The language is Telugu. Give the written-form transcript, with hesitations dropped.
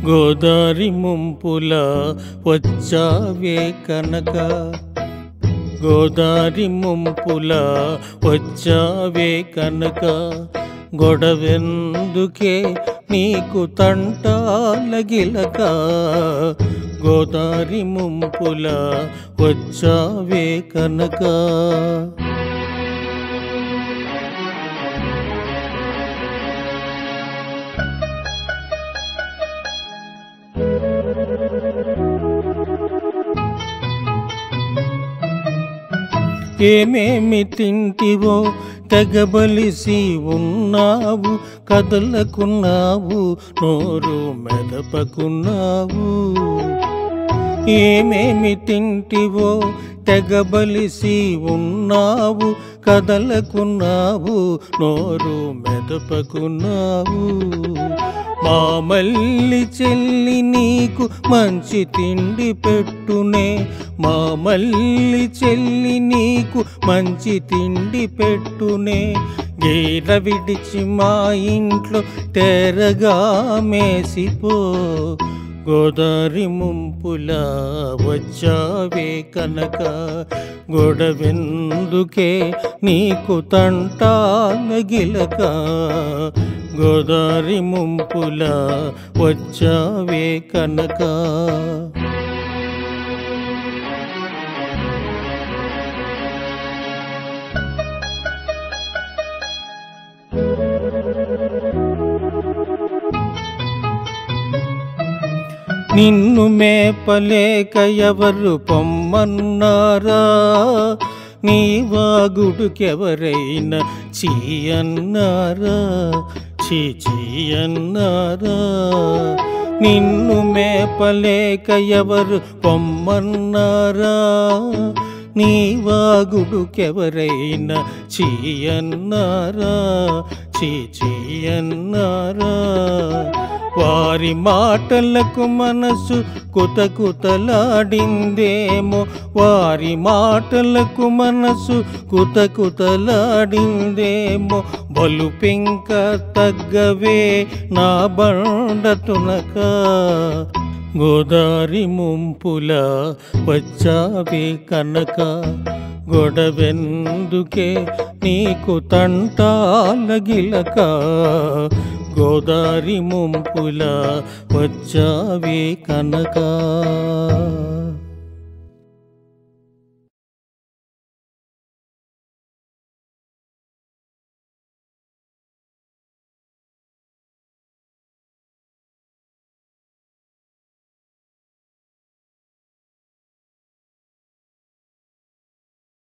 గోదారి ముంపుల వచ్చావే కనక, గోదారి ముంపుల వచ్చావే కనక, గొడవెందుకే నీకు తంటాలగిలక, గోదారి ముంపుల వచ్చావే కనక. ఏమేమి తింటివో తెగబలిసి ఉన్నావు, కదలకున్నావు, నోరు మెదపకున్నావు. ఏమేమి తింటివో తెగబలిసి ఉన్నావు, కదలకున్నావు, నోరు మెదపకున్నావు. మా మల్లి చెల్లి నీకు మంచి తిండి పెట్టునే, మా మల్లి చెల్లి నీకు మంచి తిండి పెట్టునే. గీర విడిచి మా ఇంట్లో తెరగా మేసిపో, గోదారి ముంపుల వచ్చావే కనక, గొడవెందుకే నీకు తంటాలగిలక, గోదారి ముంపుల వచ్చావే కనక. నిన్ను మేపలేక ఎవరు పొమ్మన్నారా, నీ వాగుడుకెవరైనా చీ అన్నారా, చీ అన్నారా. నిన్ను మేపలేక ఎవరు పొమ్మన్నారా, నీ వాగుడుకెవరైనా చీ అన్నారా, చీ అన్నారా. వారి మాటలకు మనసు కుతకుతలాడిందేమో, వారి మాటలకు మనసు కుతకుతలాడిందేమో. బలుపెంక తగ్గవే నా బండతునక, గోదారి ముంపుల వచ్చావే కనక, గొడవెందుకే నీకు తంటాలగిలక, గోదారి ముంపుల వచ్చావే కనక.